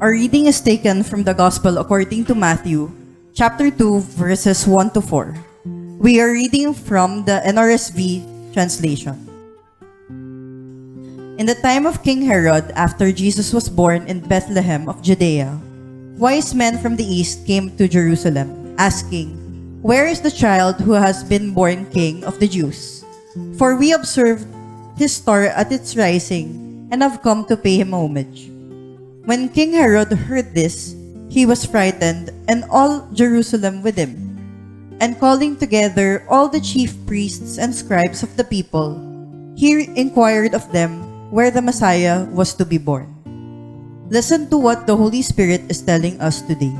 Our reading is taken from the Gospel according to Matthew, chapter 2, verses 1 to 4. We are reading from the NRSV translation. In the time of King Herod, after Jesus was born in Bethlehem of Judea, wise men from the east came to Jerusalem, asking, "Where is the child who has been born King of the Jews? For we observed his star at its rising, and have come to pay him homage." When King Herod heard this, he was frightened, and all Jerusalem with him. And calling together all the chief priests and scribes of the people, he inquired of them where the Messiah was to be born. Listen to what the Holy Spirit is telling us today.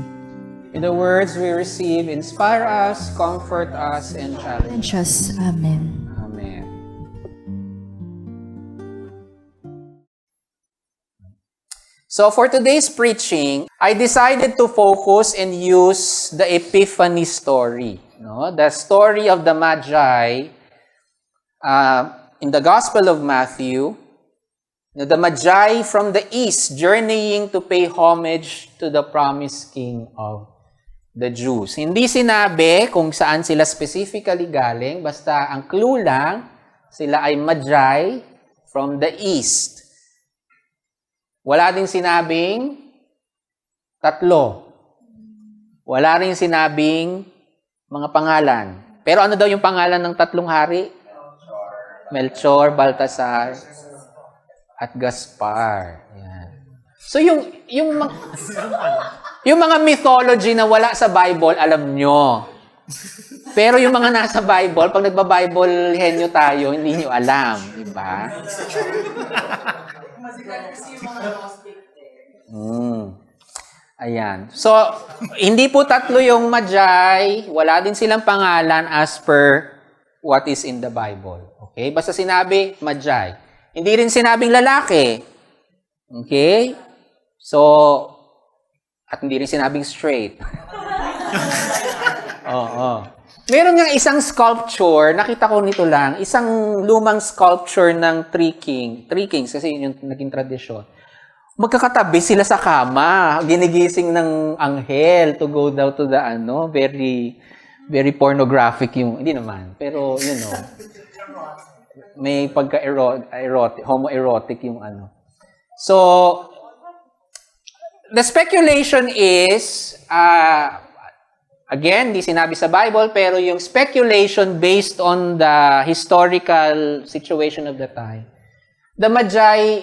In the words we receive, inspire us, comfort us, and challenge us. Amen. Amen. So for today's preaching, I decided to focus and use the Epiphany story. The story of the Magi in the Gospel of Matthew. The Magi from the east journeying to pay homage to the promised King of the Jews. Hindi sinabi kung saan sila specifically galing, basta ang clue lang, sila ay Magi from the east. Wala ding sinabing tatlo. Wala rin sinabing mga pangalan. Pero ano daw yung pangalan ng tatlong hari? Melchor, Baltasar, at Gaspar. Yan. So yung mga mythology na wala sa Bible, alam nyo. Pero yung mga nasa Bible, pag nagba-Bible henyo tayo, hindi nyo alam. Diba? Ayan. So, hindi po tatlo yung Magi. Wala din silang pangalan as per what is in the Bible. Okay? Basta sinabi, Magi. Hindi rin sinabing lalaki. Okay? So, at hindi rin sinabing straight. Oo. Meron nga isang sculpture, nakita ko nito lang, isang lumang sculpture ng Three Kings, kasi yun yung naging tradisyon. Magkakatabi sila sa kama, ginigising ng anghel to go down to the very, very pornographic yung, hindi naman, pero may pagka-erotic, homoerotic yung So, the speculation is, again, di sinabi sa Bible, pero yung speculation based on the historical situation of the time. The Magi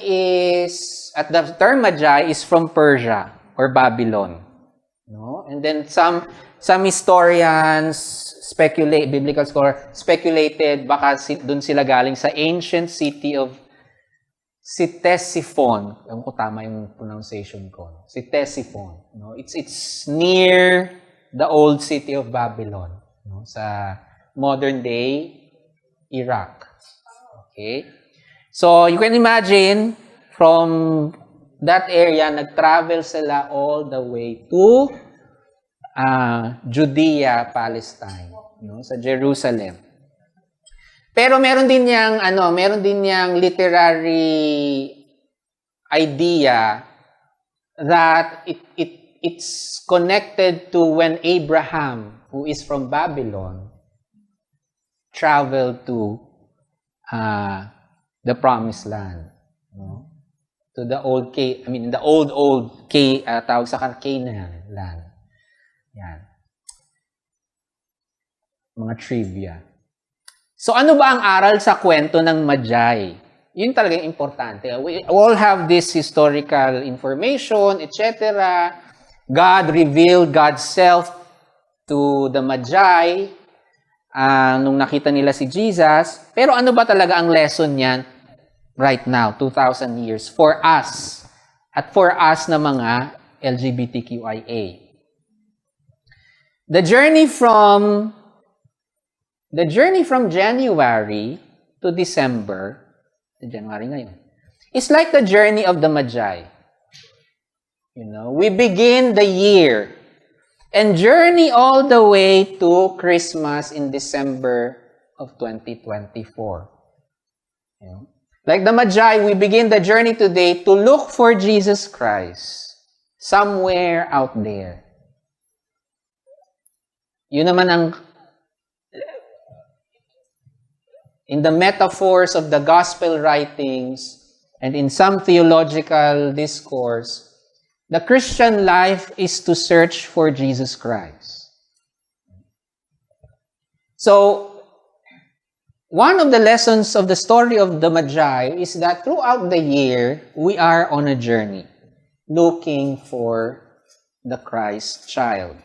the term Magi is from Persia or Babylon. And then some historians biblical scholar speculated baka dun sila galing sa ancient city of Ctesiphon. Ewan ko tama yung pronunciation ko. Ctesiphon. It's near the old city of Babylon, sa modern day Iraq. Okay? So, you can imagine, from that area, nag-travel sila all the way to Judea, Palestine, sa Jerusalem. Pero meron din niyang literary idea that it's connected to when Abraham, who is from Babylon, traveled to the Promised Land, to the old tawag sa Canaan land. Yan. Mga trivia. So ano ba ang aral sa kwento ng Magi? Yun talaga yung importante. We all have this historical information, etc. God revealed God's self to the Magi nung nakita nila si Jesus. Pero ano ba talaga ang lesson niyan right now, 2,000 years, for us, at for us na mga LGBTQIA? The journey from January to December, January ngayon, is like the journey of the Magi. We begin the year and journey all the way to Christmas in December of 2024. Like the Magi, we begin the journey today to look for Jesus Christ. somewhere out there. Yun naman ang, in the metaphors of the gospel writings and in some theological discourse, the Christian life is to search for Jesus Christ. So, one of the lessons of the story of the Magi is that throughout the year, we are on a journey looking for the Christ child.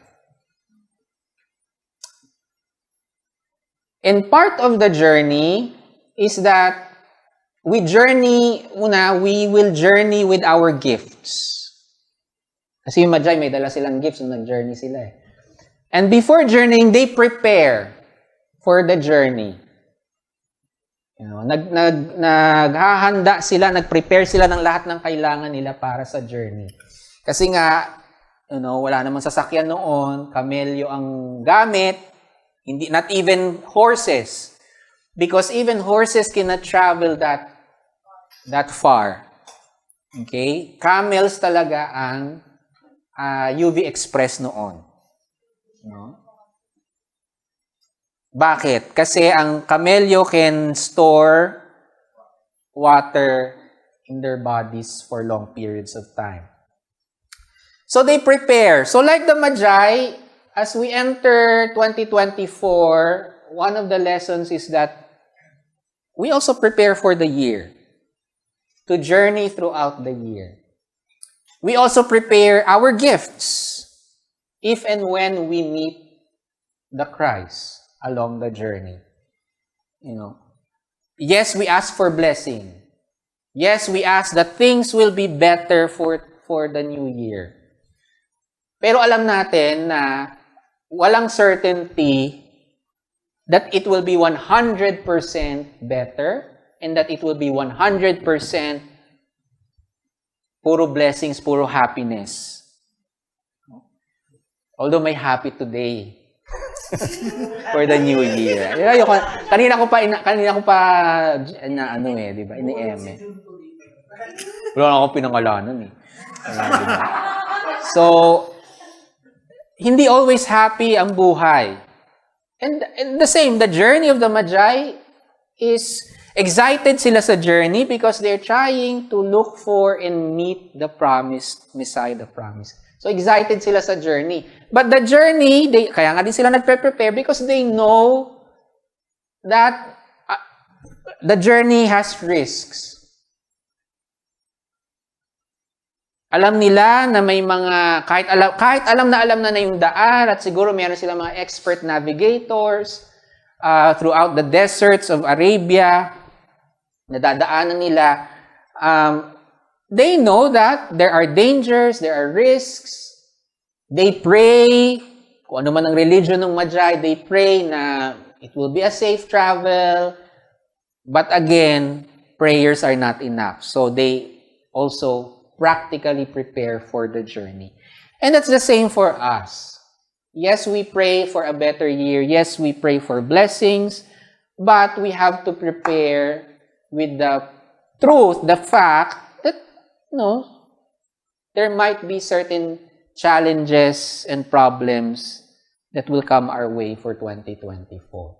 And part of the journey is that we will journey with our gifts. Kasi yung Magi, may dala silang gifts nung nag-journey sila eh. And before journeying, they prepare for the journey. You know, naghahanda sila, nag-prepare sila ng lahat ng kailangan nila para sa journey. Kasi nga, wala namang sasakyan noon, kamelyo ang gamit, not even horses. Because even horses cannot travel that far. Okay? Camels talaga ang UV Express noon. No? Bakit? Kasi ang kamelyo can store water in their bodies for long periods of time. So they prepare. So like the Magi, as we enter 2024, one of the lessons is that we also prepare for the year, to journey throughout the year. We also prepare our gifts if and when we meet the Christ along the journey. Yes, we ask for blessing. Yes, we ask that things will be better for the new year. Pero alam natin na walang certainty that it will be 100% better and that it will be 100% puro blessings, puro happiness. Although may happy today for the new year. Kanina ko pa di ba? Ini-eme. Wala na ako pinangalanan eh. Diba? So, hindi always happy ang buhay. And the same, the journey of the Magi is excited sila sa journey because they're trying to look for and meet the promised Messiah, the promise. So excited sila sa journey. But the journey, kaya nga din sila nagpe-prepare because they know that the journey has risks. Alam nila na may mga, kahit alam na yung daan at siguro meron sila mga expert navigators throughout the deserts of Arabia, nadadaanan nila, they know that there are dangers, there are risks. They pray, kung ano man ang religion ng Magi, they pray na it will be a safe travel. But again, prayers are not enough. So they also practically prepare for the journey. And that's the same for us. Yes, we pray for a better year. Yes, we pray for blessings. But we have to prepare with the truth, the fact that, there might be certain challenges and problems that will come our way for 2024.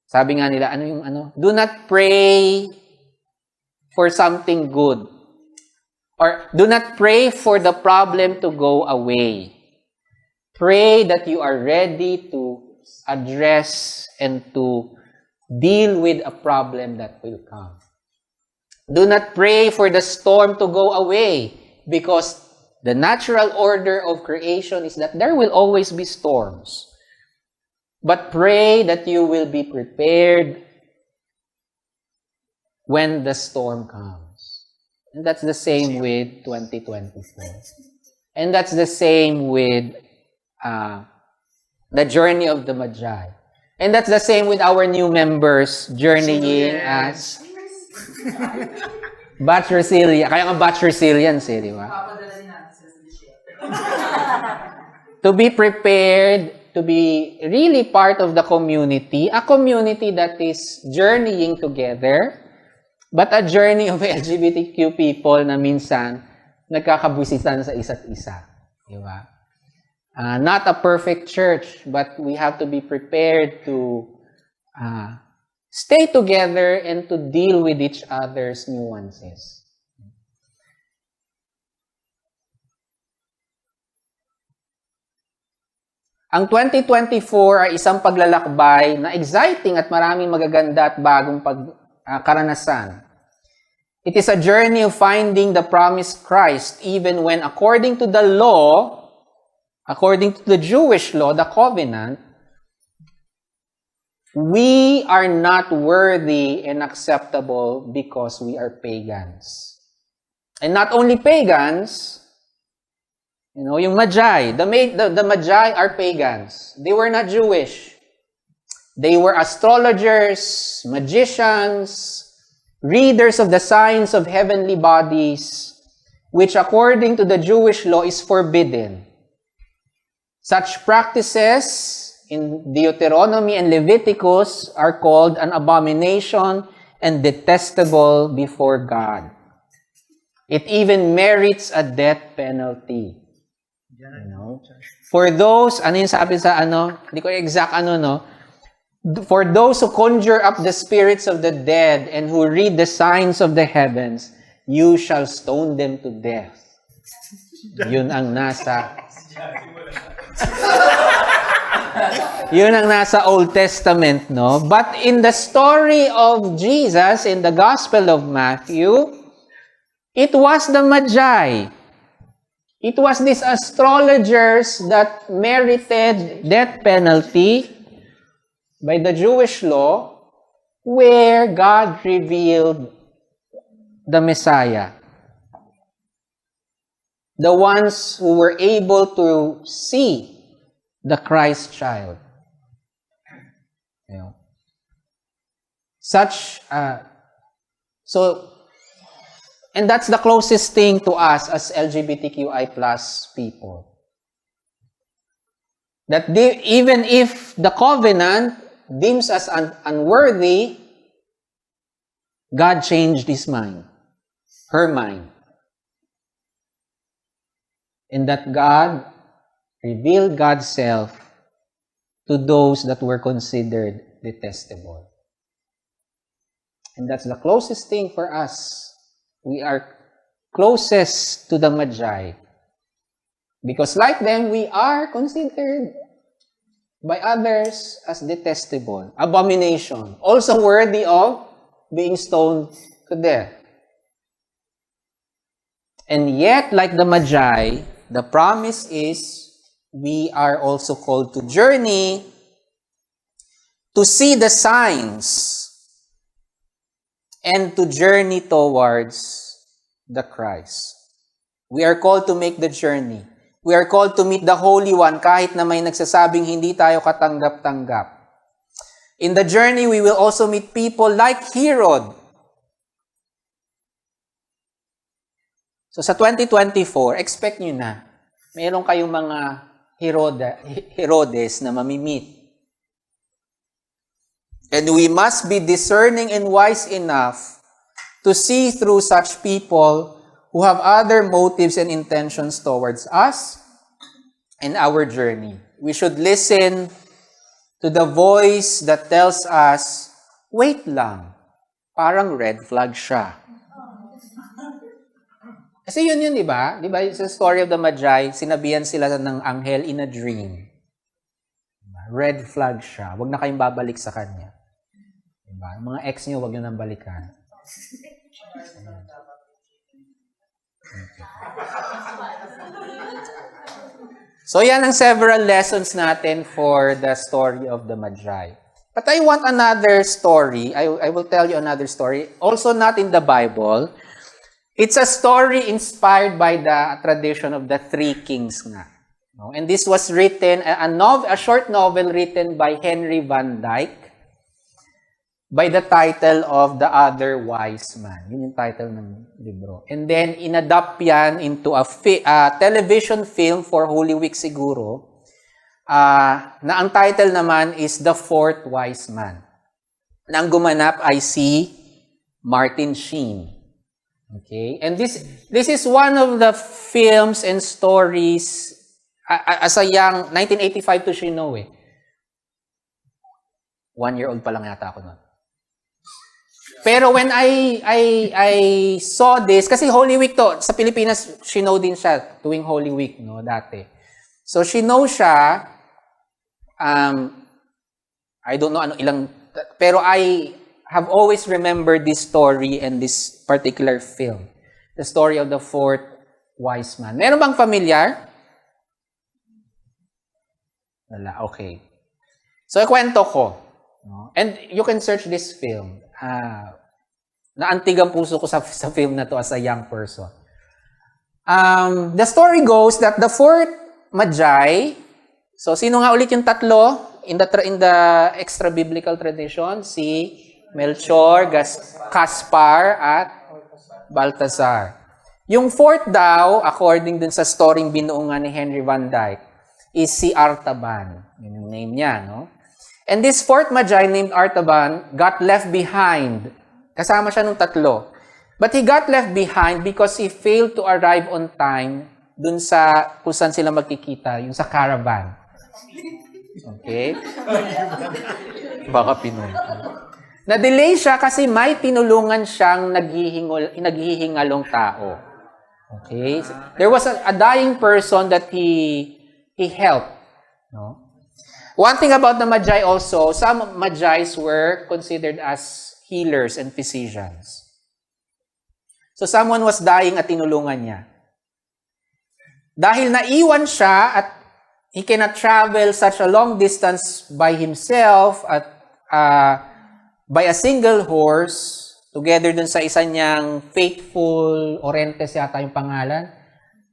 Sabi nga nila, do not pray for something good. Or do not pray for the problem to go away. Pray that you are ready to address and to deal with a problem that will come. Do not pray for the storm to go away because the natural order of creation is that there will always be storms. But pray that you will be prepared when the storm comes. And that's the same with 2024. And that's the same with the journey of the Magi. And that's the same with our new members journeying as batch resilient. Kaya nga batch resilience di ba? To be prepared, to be really part of the community, a community that is journeying together, but a journey of LGBTQ people na minsan nagkakabwisitan sa isa't isa. Di ba? Not a perfect church, but we have to be prepared to stay together and to deal with each other's nuances. Ang 2024 ay isang paglalakbay na exciting at maraming magaganda at bagong karanasan. It is a journey of finding the promised Christ even when according to the law, according to the Jewish law, the covenant, we are not worthy and acceptable because we are pagans. And not only pagans, yung Magi, the Magi are pagans. They were not Jewish. They were astrologers, magicians, readers of the signs of heavenly bodies, which according to the Jewish law is forbidden. Such practices in Deuteronomy and Leviticus are called an abomination and detestable before God. It even merits a death penalty. For those, ano yung sabi sa hindi ko exact for those who conjure up the spirits of the dead and who read the signs of the heavens, you shall stone them to death. Yun ang nasa Old Testament, no? But in the story of Jesus, in the Gospel of Matthew, it was the Magi. It was these astrologers that merited death penalty by the Jewish law, where God revealed the Messiah. The ones who were able to see the Christ child. And that's the closest thing to us as LGBTQI+ people. That even if the covenant deems us unworthy, God changed his mind, her mind. And that God revealed God's self to those that were considered detestable. And that's the closest thing for us. We are closest to the Magi. Because like them, we are considered by others as detestable, abomination, also worthy of being stoned to death. And yet, like the Magi, the promise is we are also called to journey to see the signs and to journey towards the Christ. We are called to make the journey. We are called to meet the Holy One kahit na may nagsasabing hindi tayo katanggap-tanggap. In the journey, we will also meet people like Herod. So sa 2024, expect nyo na, mayroon kayong mga Herodes na mamimit. And we must be discerning and wise enough to see through such people who have other motives and intentions towards us and our journey. We should listen to the voice that tells us, wait lang, parang red flag siya. Kasi yun, di ba? Di ba, sa story of the Magi, sinabihan sila ng anghel in a dream. Red flag siya. Huwag na kayong babalik sa kanya. Diba? Mga ex nyo, huwag nyo nang balikan. So yan ang several lessons natin for the story of the Magi. But I want another story. I will tell you another story. Also not in the Bible. It's a story inspired by the tradition of the Three Kings nga. And this was written, a short novel written by Henry Van Dyke by the title of The Other Wise Man. Yun yung title ng libro. And then, inadapt yan into a television film for Holy Week siguro, na ang title naman is The Fourth Wise Man. Na ang gumanap ay si Martin Sheen. Okay? And this is one of the films and stories as a young, 1985 to Shino eh. 1-year-old pa lang yata ako nun. Pero when I saw this, kasi Holy Week to, sa Pilipinas, Shino din siya, tuwing Holy Week, no, dati. So, Shino siya, I don't know ilang, pero I have always remembered this story and this particular film. The story of the fourth wise man. Meron bang familiar? Wala, okay. So, ikwento ko. No? And you can search this film. Naantig ang puso ko sa film na to as a young person. The story goes that the fourth Magi, so sino nga ulit yung tatlo in the extra biblical tradition? Si Melchor, Gaspar, at Balthazar. Yung fourth daw, according dun sa storyng binuungan ni Henry Van Dyke, is si Artaban. Yun yung name niya, no? And this fourth Magi named Artaban got left behind. Kasama siya nung tatlo. But he got left behind because he failed to arrive on time dun sa kung saan sila magkikita, yung sa caravan. Okay? Baka Pinoy. Na-delay siya kasi may tinulungan siyang naghihingalong tao. Okay? There was a dying person that he helped. No? One thing about the Magi also, some Magis were considered as healers and physicians. So someone was dying at tinulungan niya. Dahil naiwan siya at he cannot travel such a long distance by himself at by a single horse, together dun sa isa niyang faithful, Orentes yata yung pangalan,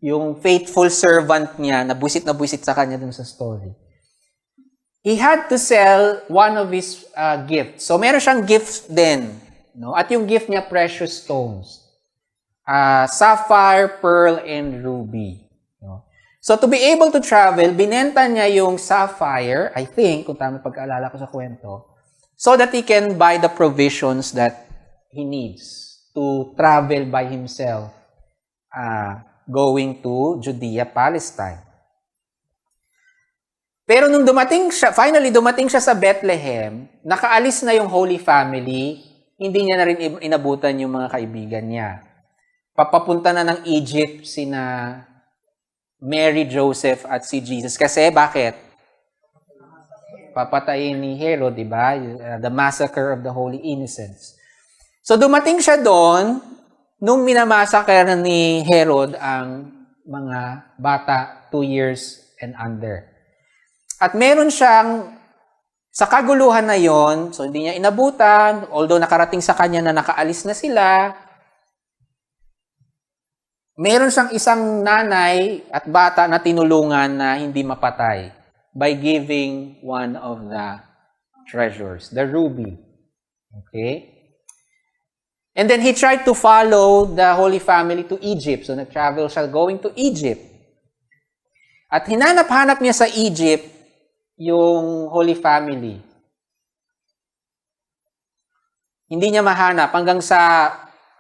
yung faithful servant niya, na buwisit sa kanya dun sa story. He had to sell one of his gifts. So, meron siyang gifts din. No? At yung gift niya, precious stones. Sapphire, pearl, and ruby. No? So, to be able to travel, binenta niya yung sapphire, I think, kung tama pag-aalala ko sa kwento, so that he can buy the provisions that he needs to travel by himself going to Judea, Palestine. Pero nung finally dumating siya sa Bethlehem, nakaalis na yung Holy Family, hindi niya na rin inabutan yung mga kaibigan niya. Papapunta na ng Egypt sina Mary, Joseph, at si Jesus. Kasi bakit? Papatayin ni Herod, di ba? The massacre of the Holy Innocents. So dumating siya doon, nung minamassacre ni Herod ang mga bata 2 years and under. At meron siyang, sa kaguluhan na yon, so hindi niya inabutan, although nakarating sa kanya na nakaalis na sila, meron siyang isang nanay at bata na tinulungan na hindi mapatay by giving one of the treasures, the ruby. Okay? And then he tried to follow the Holy Family to Egypt. So nag-travel siya going to Egypt. At hinanap-hanap niya sa Egypt yung Holy Family. Hindi niya mahanap hanggang sa,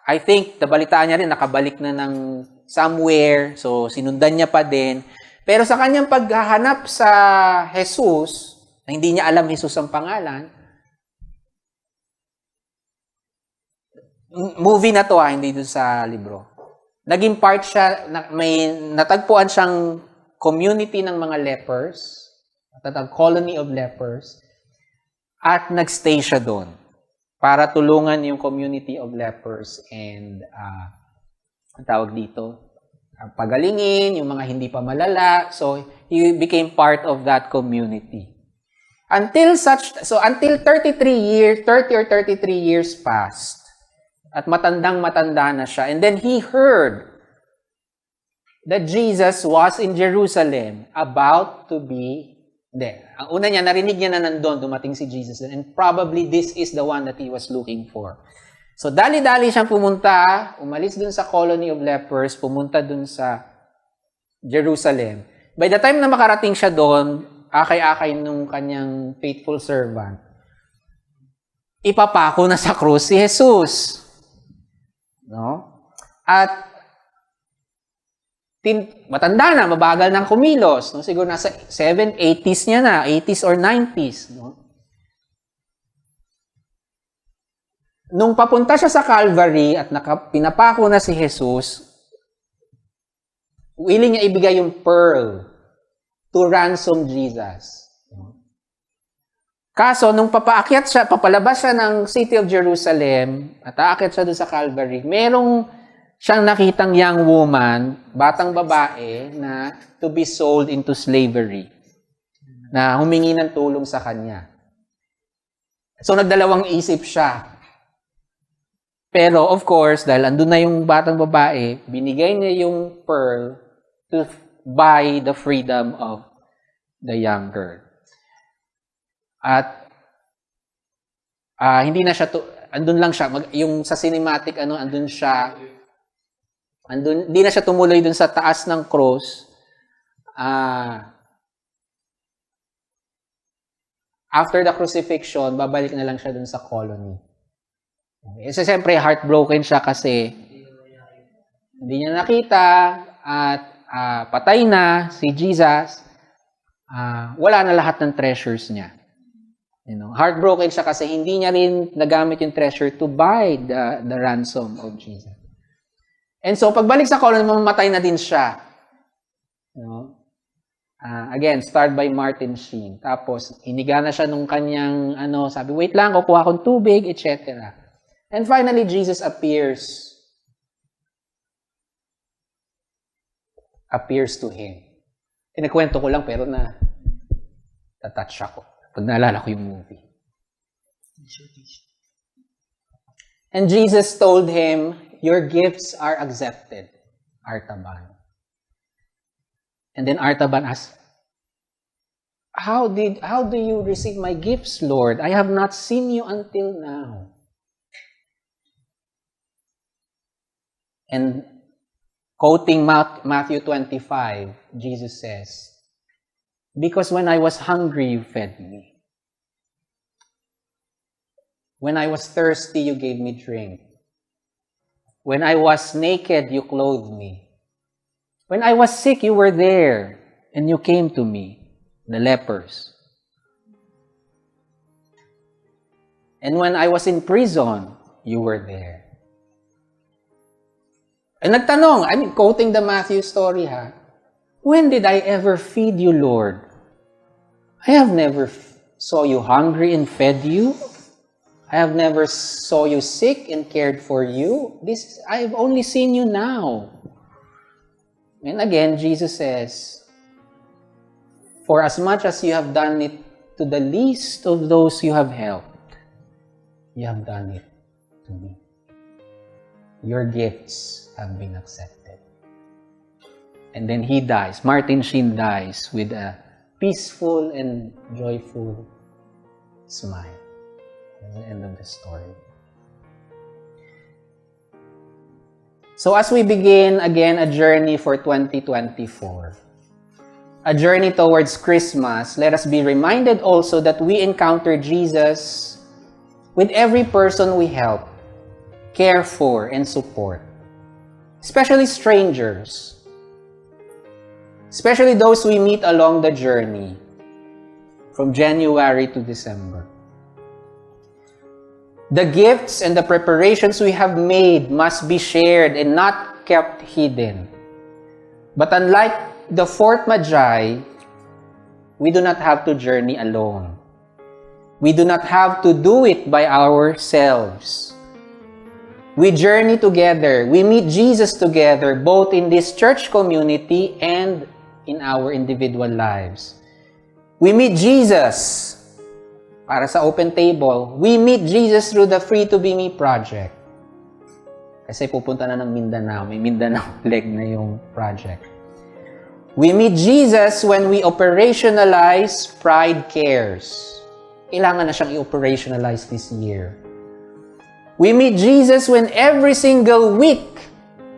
I think, nabalitaan niya rin, nakabalik na ng somewhere, so sinundan niya pa din. Pero sa kanyang paghahanap sa Jesus, na hindi niya alam Jesus ang pangalan, movie na to hindi dun sa libro. Naging part siya, may natagpuan siyang community ng mga lepers, a colony of lepers, at nagstay siya doon para tulungan yung community of lepers and ang tawag dito, pagalingin, yung mga hindi pa malala. So, he became part of that community. Until 30 or 33 years passed, at matandang-matanda na siya. And then he heard that Jesus was in Jerusalem about to be Ang una niya, narinig niya na nandun, dumating si Jesus. And probably this is the one that he was looking for. So, dali-dali siyang pumunta, umalis dun sa colony of lepers, pumunta dun sa Jerusalem. By the time na makarating siya doon, akay-akay nung kanyang faithful servant, ipapako na sa krus si Jesus. No? At matanda na, mabagal ng kumilos. No? Siguro nasa 80s niya na, 80s or 90s. No? Nung papunta siya sa Calvary at pinapako na si Jesus, willing niya ibigay yung pearl to ransom Jesus. Kaso, nung papalabas siya ng City of Jerusalem, at aakyat siya doon sa Calvary, merong siyang nakitang young woman, batang babae, na to be sold into slavery, na humingi ng tulong sa kanya. So, nagdalawang isip siya. Pero, of course, dahil andun na yung batang babae, binigay niya yung pearl to buy the freedom of the young girl. At hindi na siya andun lang siya yung sa cinematic andun siya. Hindi na siya tumuloy dun sa taas ng cross. After the crucifixion, babalik na lang siya dun sa colony. So, siyempre, heartbroken siya kasi hindi niya nakita at patay na si Jesus. Wala na lahat ng treasures niya. Heartbroken siya kasi hindi niya rin nagamit yung treasure to buy the ransom of Jesus. And so, pagbalik sa colony, mamamatay na din siya. Again, starred by Martin Sheen. Tapos, iniga na siya nung kanyang, sabi, wait lang, kukuha akong tubig, etc. And finally, Jesus appears to him. Kinakwento ko lang, pero na-touch ako. Pag naalala ko yung movie. And Jesus told him, your gifts are accepted, Artaban. And then Artaban asked, how do you receive my gifts, Lord? I have not seen you until now. And quoting Matthew 25, Jesus says, because when I was hungry, you fed me. When I was thirsty, you gave me drink. When I was naked, you clothed me. When I was sick, you were there, and you came to me, the lepers. And when I was in prison, you were there. And nagtanong, quoting the Matthew story, when did I ever feed you, Lord? I have never saw you hungry and fed you. I have never saw you sick and cared for you. I've only seen you now. And again, Jesus says, for as much as you have done it to the least of those you have helped, you have done it to me. Your gifts have been accepted. And then he dies. Martin Sheen dies with a peaceful and joyful smile. That's the end of the story. So as we begin again a journey for 2024, a journey towards Christmas, let us be reminded also that we encounter Jesus with every person we help, care for, and support. Especially strangers. Especially those we meet along the journey from January to December. The gifts and the preparations we have made must be shared and not kept hidden. But unlike the fourth Magi, we do not have to journey alone. We do not have to do it by ourselves. We journey together. We meet Jesus together, both in this church community and in our individual lives. We meet Jesus para sa open table. We meet Jesus through the Free to Be Me project. Kasi pupunta na ng Mindanao. May Mindanao leg na yung project. We meet Jesus when we operationalize Pride Cares. Kailangan na siyang i-operationalize this year. We meet Jesus when every single week,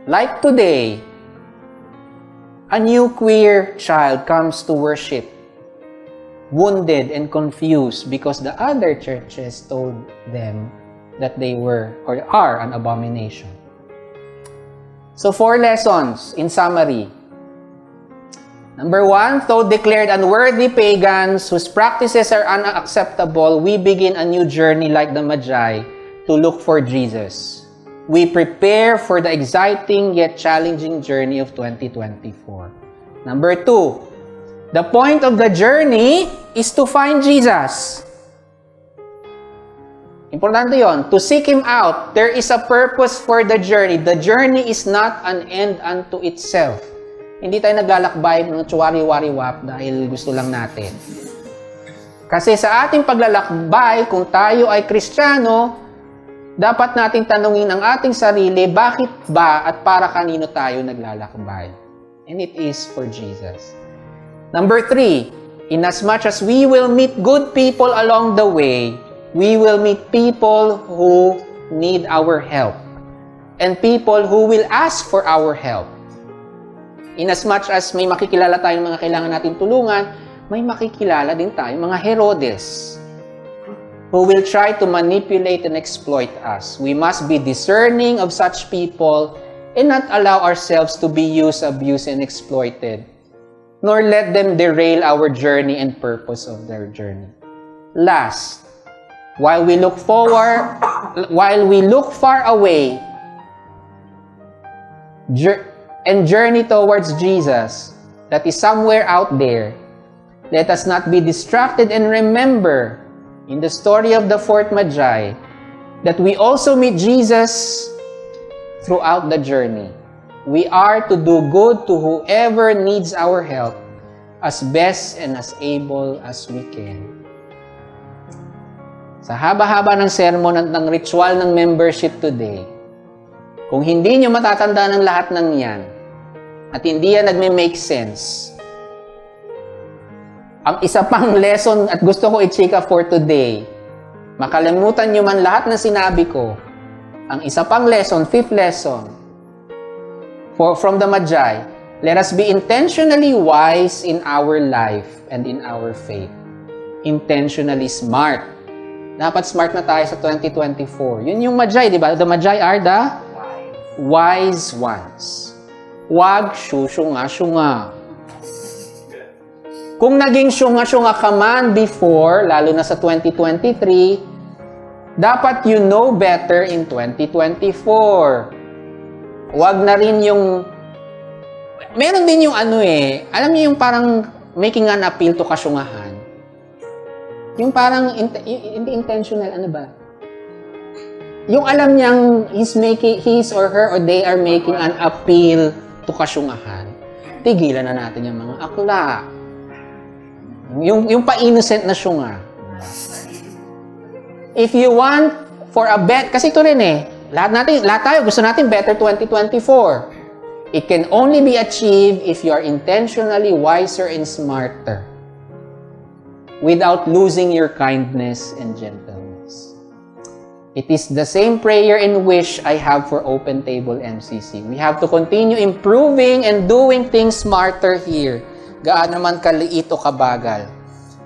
like today, a new queer child comes to worship, wounded and confused because the other churches told them that they were or are an abomination. So 4 lessons in summary. Number 1, though declared unworthy pagans whose practices are unacceptable, we begin a new journey like the Magi to look for Jesus. We prepare for the exciting yet challenging journey of 2024. Number 2, the point of the journey is to find Jesus. Importante yon, to seek Him out. There is a purpose for the journey. The journey is not an end unto itself. Hindi tayo naglalakbay ng tsuwari-wari-wap dahil gusto lang natin. Kasi sa ating paglalakbay, kung tayo ay Kristiyano, dapat nating tanungin ang ating sarili, bakit ba at para kanino tayo naglalakbay? And it is for Jesus. Number 3, inasmuch as we will meet good people along the way, we will meet people who need our help and people who will ask for our help. Inasmuch as may makikilala tayong mga kailangan natin tulungan, may makikilala din tayong mga Herodes who will try to manipulate and exploit us. We must be discerning of such people and not allow ourselves to be used, abused, and exploited, nor let them derail our journey and purpose of their journey. Last, while we look far away and journey towards Jesus that is somewhere out there, let us not be distracted and remember in the story of the 4th Magi that we also meet Jesus throughout the journey. We are to do good to whoever needs our help as best and as able as we can. Sa haba-haba ng sermon at ng ritual ng membership today, kung hindi nyo matatandaan ang lahat ng yan, at hindi yan nagme-make sense, ang isa pang lesson at gusto ko i-chika for today, makalimutan nyo man lahat ng sinabi ko, ang isa pang lesson, 5th lesson, from the Magi, let us be intentionally wise in our life and in our faith. Intentionally smart. Dapat smart na tayo sa 2024. Yun yung Magi, di ba? The Magi are the wise ones. Huwag syunga-syunga. Kung naging syunga-syunga ka man before, lalo na sa 2023, dapat you know better in 2024. Huwag na rin yung... Meron din yung alam niyo yung parang making an appeal to kasyungahan. Yung parang, hindi intentional, ano ba? Yung alam niyang his or her or they are making an appeal to kasyungahan. Tigilan na natin yung mga akla. Yung pa-innocent na syunga. If you want for a kasi ito rin lahat tayo gusto natin better 2024. It can only be achieved if you are intentionally wiser and smarter without losing your kindness and gentleness. It is the same prayer and wish I have for Open Table MCC. We have to continue improving and doing things smarter here. Gaano man kaliit o kabagal.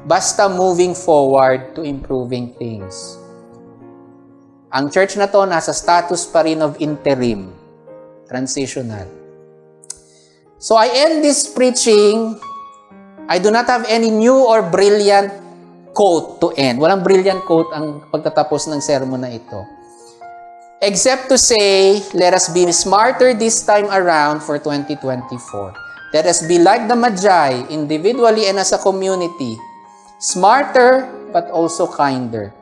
Basta moving forward to improving things. Ang church na to nasa status pa rin of interim. Transitional. So I end this preaching. I do not have any new or brilliant quote to end. Walang brilliant quote ang pagtatapos ng sermon na ito. Except to say, let us be smarter this time around for 2024. Let us be like the Magi, individually and as a community. Smarter, but also kinder.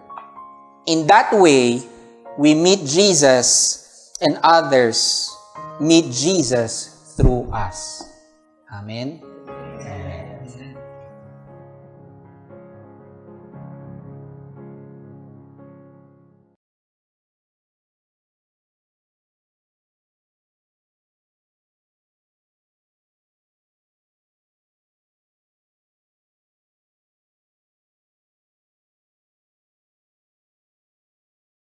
In that way, we meet Jesus and others meet Jesus through us. Amen.